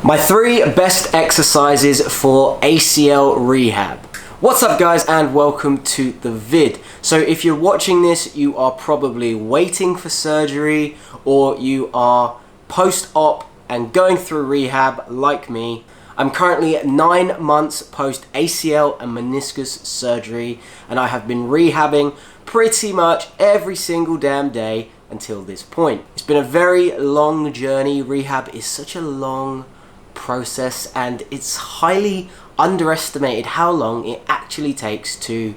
My 3 best exercises for ACL rehab. What's up guys, and welcome to the vid. So if you're watching this, you are probably waiting for surgery or you are post-op and going through rehab like me. I'm currently 9 months post ACL and meniscus surgery, and I have been rehabbing pretty much every single damn day until this point. It's been a very long journey. Rehab is such a long process, and it's highly underestimated how long it actually takes to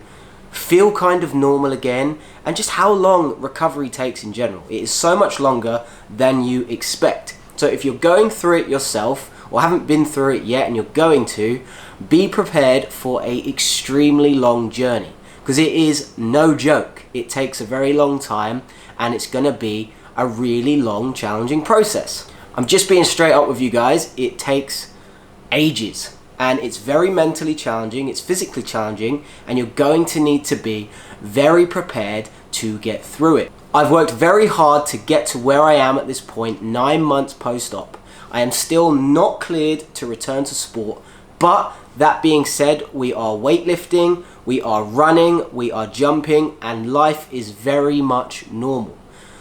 feel kind of normal again, and just how long recovery takes in general. It is so much longer than you expect. So if you're going through it yourself or haven't been through it yet and you're going to, be prepared for a extremely long journey, because it is no joke. It takes a very long time, and it's going to be a really long, challenging process. I'm just being straight up with you guys. It takes ages, and it's very mentally challenging, it's physically challenging, and you're going to need to be very prepared to get through it. I've worked very hard to get to where I am at this point, 9 months post-op. I am still not cleared to return to sport, but that being said, we are weightlifting, we are running, we are jumping, and life is very much normal.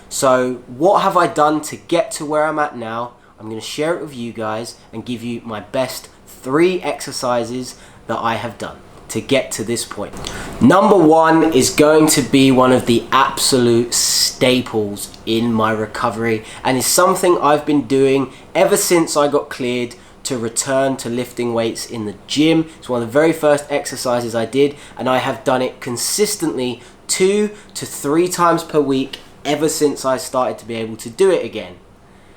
So what have I done to get to where I'm at now? I'm going to share it with you guys and give you my best 3 exercises that I have done to get to this point. Number 1 is going to be one of the absolute staples in my recovery, and is something I've been doing ever since I got cleared to return to lifting weights in the gym. It's one of the very first exercises I did, and I have done it consistently 2 to 3 times per week ever since I started to be able to do it again.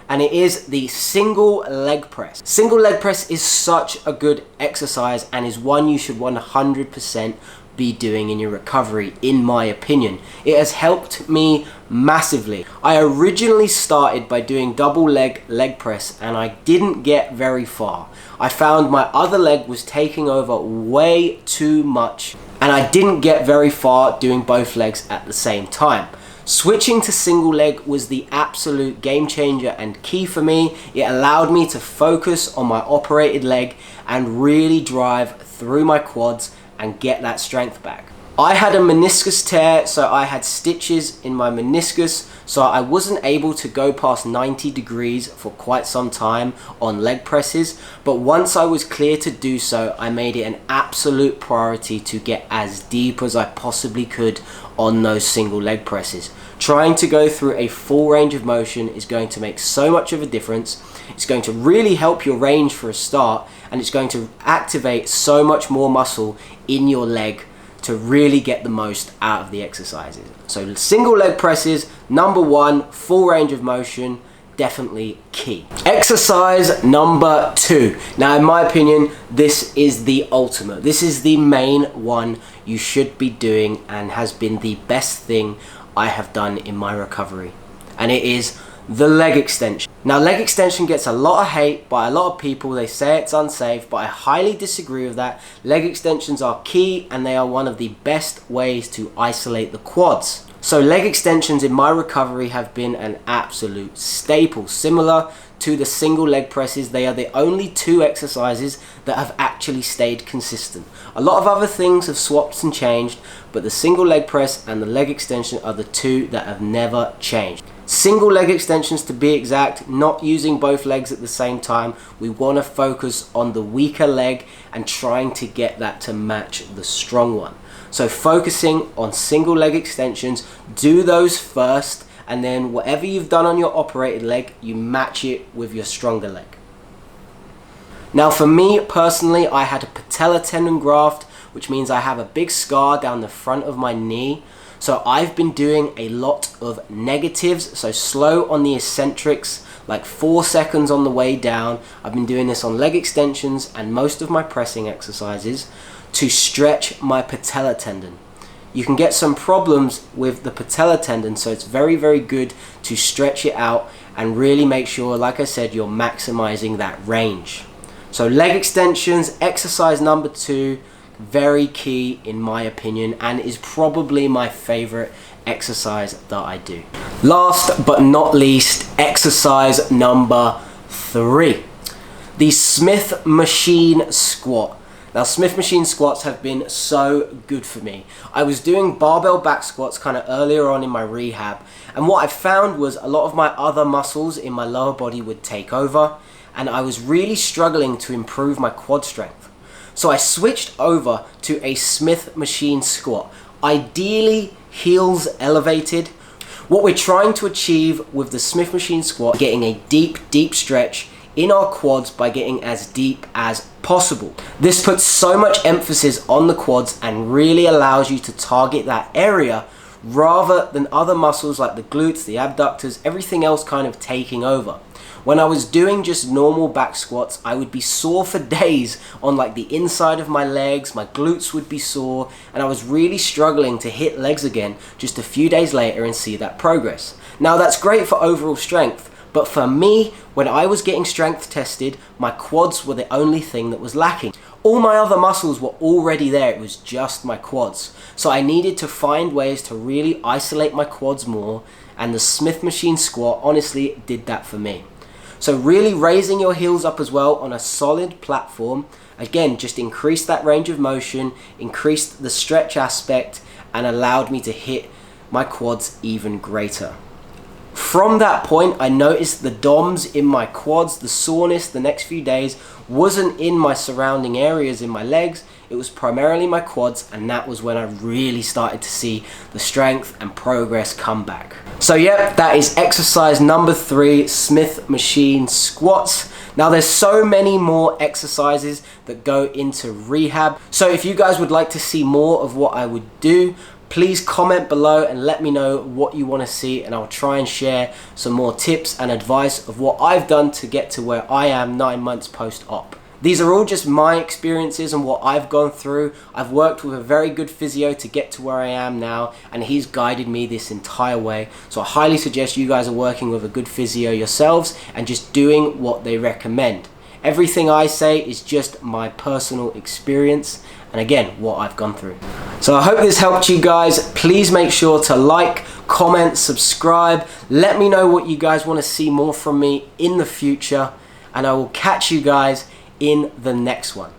And it is the single leg press. Single leg press is such a good exercise, and is one you should 100% be doing in your recovery, in my opinion. It has helped me massively. I originally started by doing double leg press, and I didn't get very far. I found my other leg was taking over way too much, and I didn't get very far doing both legs at the same time. Switching to single leg was the absolute game changer and key for me. It allowed me to focus on my operated leg and really drive through my quads and get that strength back. I had a meniscus tear, so I had stitches in my meniscus, so I wasn't able to go past 90 degrees for quite some time on leg presses, but once I was clear to do so, I made it an absolute priority to get as deep as I possibly could on those single leg presses. Trying to go through a full range of motion is going to make so much of a difference. It's going to really help your range for a start, and it's going to activate so much more muscle in your leg to really get the most out of the exercises. So single leg presses, number 1, full range of motion, definitely key. Exercise number 2. Now in my opinion, this is the ultimate. This is the main one you should be doing, and has been the best thing I have done in my recovery. And it is the leg extension. Now leg extension gets a lot of hate by a lot of people. They say it's unsafe, but I highly disagree with that. Leg extensions are key, and they are one of the best ways to isolate the quads. So leg extensions in my recovery have been an absolute staple. Similar to the single leg presses, they are the only 2 exercises that have actually stayed consistent. A lot of other things have swapped and changed, but the single leg press and the leg extension are the 2 that have never changed. Single leg extensions, to be exact, not using both legs at the same time. We want to focus on the weaker leg and trying to get that to match the strong one. So focusing on single leg extensions, do those first, and then whatever you've done on your operated leg, you match it with your stronger leg. Now for me personally, I had a patella tendon graft, which means I have a big scar down the front of my knee. So I've been doing a lot of negatives, so slow on the eccentrics, like 4 seconds on the way down. I've been doing this on leg extensions and most of my pressing exercises to stretch my patella tendon. You can get some problems with the patella tendon, so it's very, very good to stretch it out and really make sure, like I said, you're maximizing that range. So leg extensions, exercise number 2, very key in my opinion, and is probably my favorite exercise that I do. Last but not least, exercise number 3. the Smith machine squat. Now, Smith machine squats have been so good for me. I was doing barbell back squats kind of earlier on in my rehab, and what I found was a lot of my other muscles in my lower body would take over, and I was really struggling to improve my quad strength. So I switched over to a Smith machine squat, ideally heels elevated. What we're trying to achieve with the Smith machine squat, getting a deep stretch in our quads by getting as deep as possible. This puts so much emphasis on the quads and really allows you to target that area rather than other muscles like the glutes, the abductors, everything else kind of taking over. When I was doing just normal back squats, I would be sore for days on like the inside of my legs, my glutes would be sore, and I was really struggling to hit legs again just a few days later and see that progress. Now that's great for overall strength, but for me, when I was getting strength tested, my quads were the only thing that was lacking. All my other muscles were already there, it was just my quads. So I needed to find ways to really isolate my quads more, and the Smith machine squat honestly did that for me. So really raising your heels up as well on a solid platform, again, just increased that range of motion, increased the stretch aspect, and allowed me to hit my quads even greater. From that point, I noticed the DOMs in my quads, the soreness the next few days wasn't in my surrounding areas in my legs, it was primarily my quads, and that was when I really started to see the strength and progress come back. So yeah, that is exercise number 3, Smith machine squats. Now there's so many more exercises that go into rehab, so if you guys would like to see more of what I would do, please comment below and let me know what you want to see, and I'll try and share some more tips and advice of what I've done to get to where I am 9 months post-op. These are all just my experiences and what I've gone through. I've worked with a very good physio to get to where I am now, and he's guided me this entire way. So I highly suggest you guys are working with a good physio yourselves and just doing what they recommend. Everything I say is just my personal experience and again, what I've gone through. So I hope this helped you guys. Please make sure to like, comment, subscribe. Let me know what you guys want to see more from me in the future, and I will catch you guys in the next one.